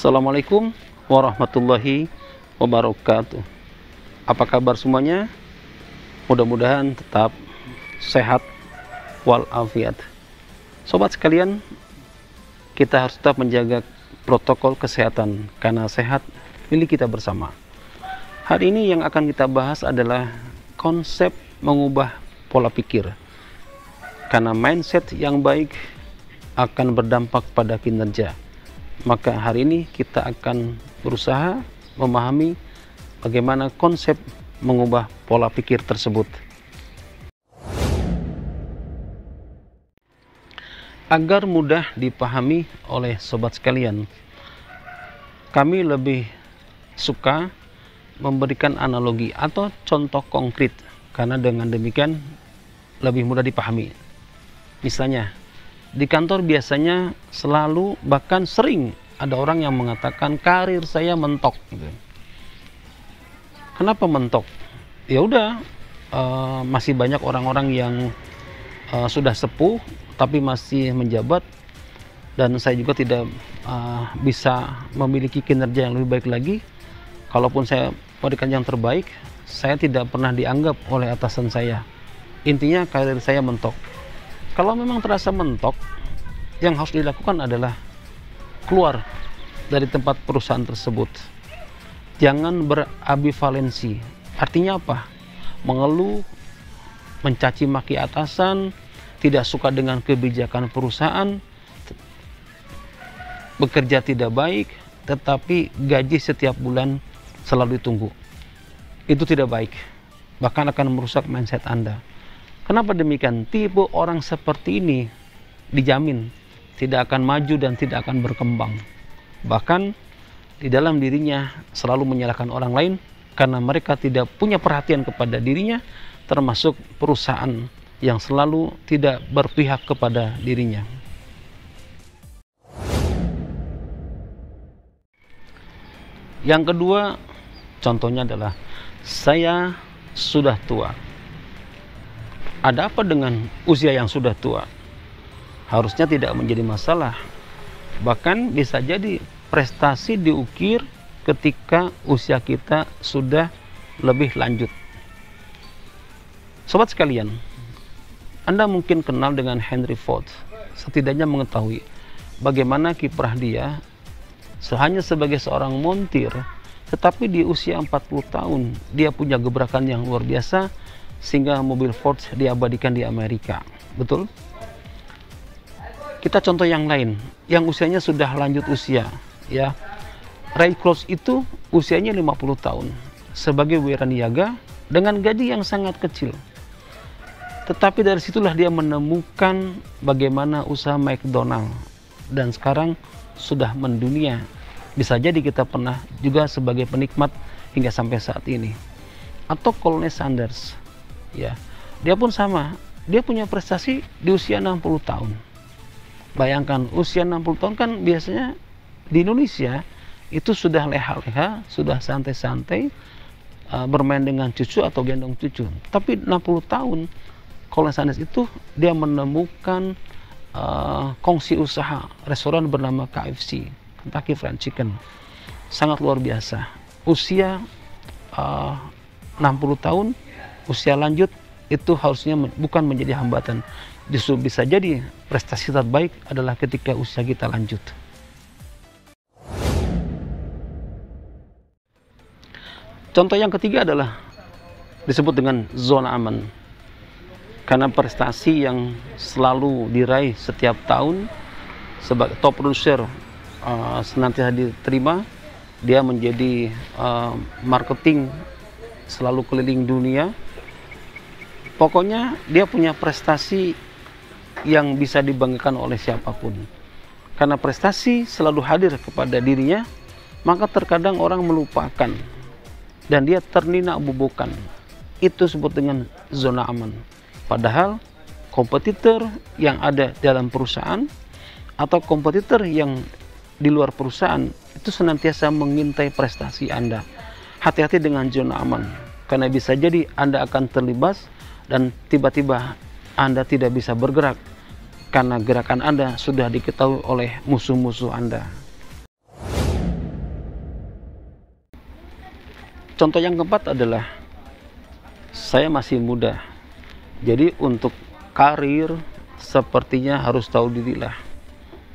Assalamualaikum warahmatullahi wabarakatuh. Apa kabar semuanya? Mudah-mudahan tetap sehat walafiat. Sobat sekalian, kita harus tetap menjaga protokol kesehatan karena sehat milik kita bersama. Hari ini yang akan kita bahas adalah konsep mengubah pola pikir. Karena mindset yang baik akan berdampak pada kinerja. Maka hari ini kita akan berusaha memahami bagaimana konsep mengubah pola pikir tersebut. Agar mudah dipahami oleh sobat sekalian, kami lebih suka memberikan analogi atau contoh konkret, karena dengan demikian lebih mudah dipahami. Misalnya, di kantor biasanya selalu, bahkan sering ada orang yang mengatakan karir saya mentok gitu. Kenapa mentok? Ya udah, masih banyak orang-orang yang sudah sepuh tapi masih menjabat, dan saya juga tidak bisa memiliki kinerja yang lebih baik lagi. Kalaupun saya memberikan yang terbaik, saya tidak pernah dianggap oleh atasan saya. Intinya karir saya mentok. Kalau memang terasa mentok, yang harus dilakukan adalah keluar dari tempat perusahaan tersebut. Jangan berabivalensi. Artinya apa? Mengeluh, mencaci maki atasan, tidak suka dengan kebijakan perusahaan, bekerja tidak baik, tetapi gaji setiap bulan selalu ditunggu. Itu tidak baik, bahkan akan merusak mindset Anda. Kenapa demikian? Tipe orang seperti ini dijamin tidak akan maju dan tidak akan berkembang. Bahkan di dalam dirinya selalu menyalahkan orang lain karena mereka tidak punya perhatian kepada dirinya, termasuk perusahaan yang selalu tidak berpihak kepada dirinya. Yang kedua, contohnya adalah saya sudah tua. Ada apa dengan usia yang sudah tua? Harusnya tidak menjadi masalah. Bahkan bisa jadi prestasi diukir ketika usia kita sudah lebih lanjut. Sobat sekalian, Anda mungkin kenal dengan Henry Ford. Setidaknya mengetahui bagaimana kiprah dia hanya sebagai seorang montir, tetapi di usia 40 tahun dia punya gebrakan yang luar biasa sehingga mobil Ford diabadikan di Amerika. Betul? Kita contoh yang lain, yang usianya sudah lanjut usia, ya. Ray Kroc itu usianya 50 tahun sebagai wiraniaga dengan gaji yang sangat kecil. Tetapi dari situlah dia menemukan bagaimana usaha McDonald, dan sekarang sudah mendunia. Bisa jadi kita pernah juga sebagai penikmat hingga sampai saat ini. Atau Colonel Sanders, ya, dia pun sama, dia punya prestasi di usia 60 tahun. Bayangkan, usia 60 tahun kan biasanya di Indonesia itu sudah leha-leha, sudah santai-santai, bermain dengan cucu atau gendong cucu. Tapi 60 tahun Colonel Sanders itu dia menemukan kongsi usaha restoran bernama KFC, Kentucky Fried Chicken. Sangat luar biasa. Usia 60 tahun, usia lanjut, itu harusnya bukan menjadi hambatan. Justru bisa jadi prestasi terbaik adalah ketika usia kita lanjut. Contoh yang ketiga adalah disebut dengan zona aman. Karena prestasi yang selalu diraih setiap tahun sebagai top producer, senantiasa diterima, dia menjadi marketing selalu keliling dunia. Pokoknya dia punya prestasi yang bisa dibanggakan oleh siapapun. Karena prestasi selalu hadir kepada dirinya, maka terkadang orang melupakan dan dia terninak-bubukan. Itu disebut dengan zona aman. Padahal kompetitor yang ada dalam perusahaan atau kompetitor yang di luar perusahaan itu senantiasa mengintai prestasi Anda. Hati-hati dengan zona aman, karena bisa jadi Anda akan terlibas dan tiba-tiba Anda tidak bisa bergerak karena gerakan Anda sudah diketahui oleh musuh-musuh Anda. Contoh yang keempat adalah saya masih muda. Jadi untuk karir sepertinya harus tahu dirilah.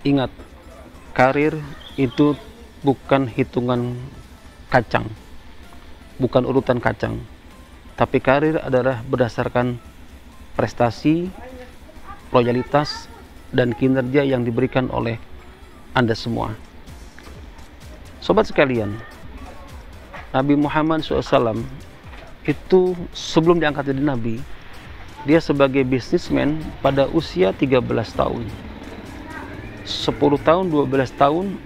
Ingat, karir itu bukan hitungan kacang, bukan urutan kacang, tapi karir adalah berdasarkan prestasi, loyalitas, dan kinerja yang diberikan oleh Anda semua. Sobat sekalian, Nabi Muhammad SAW itu sebelum diangkat jadi Nabi, dia sebagai bisnismen pada usia 13 tahun. 10 tahun, 12 tahun,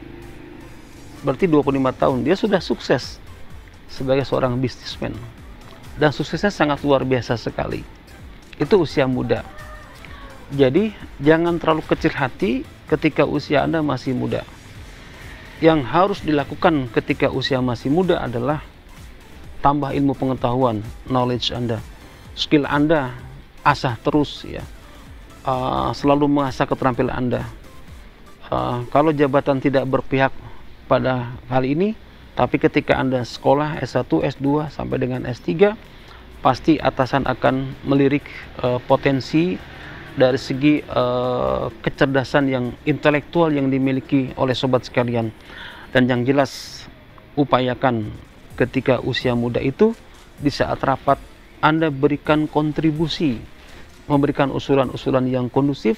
berarti 25 tahun. Dia sudah sukses sebagai seorang bisnismen. Dan suksesnya sangat luar biasa sekali. Itu usia muda. Jadi, jangan terlalu kecil hati ketika usia Anda masih muda. Yang harus dilakukan ketika usia masih muda adalah tambah ilmu pengetahuan, knowledge Anda, skill Anda, asah terus ya, selalu mengasah keterampilan Anda. Kalau jabatan tidak berpihak pada hal ini, tapi ketika Anda sekolah S1, S2 sampai dengan S3, pasti atasan akan melirik potensi dari segi kecerdasan yang intelektual yang dimiliki oleh sobat sekalian. Dan yang jelas, upayakan ketika usia muda itu, di saat rapat Anda berikan kontribusi, memberikan usulan-usulan yang kondusif,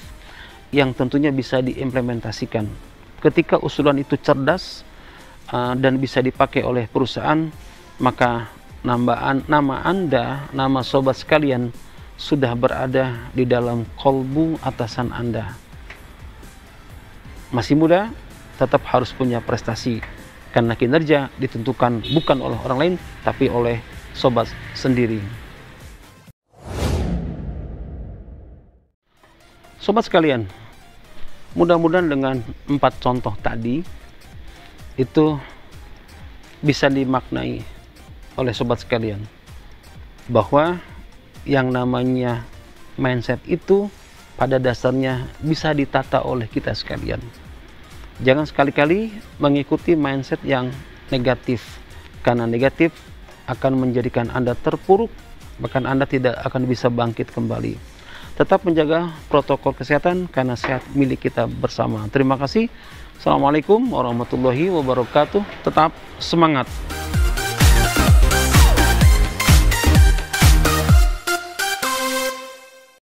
yang tentunya bisa diimplementasikan. Ketika usulan itu cerdas dan bisa dipakai oleh perusahaan, maka nama Anda, nama sobat sekalian, sudah berada di dalam kolbu atasan Anda. Masih muda, tetap harus punya prestasi, karena kinerja ditentukan bukan oleh orang lain, tapi oleh sobat sendiri. Sobat sekalian, mudah-mudahan dengan 4 contoh tadi itu bisa dimaknai oleh sobat sekalian, bahwa yang namanya mindset itu pada dasarnya bisa ditata oleh kita sekalian. Jangan sekali-kali mengikuti mindset yang negatif, karena negatif akan menjadikan Anda terpuruk, bahkan Anda tidak akan bisa bangkit kembali. Tetap menjaga protokol kesehatan, karena sehat milik kita bersama. Terima kasih. Assalamualaikum warahmatullahi wabarakatuh. Tetap semangat.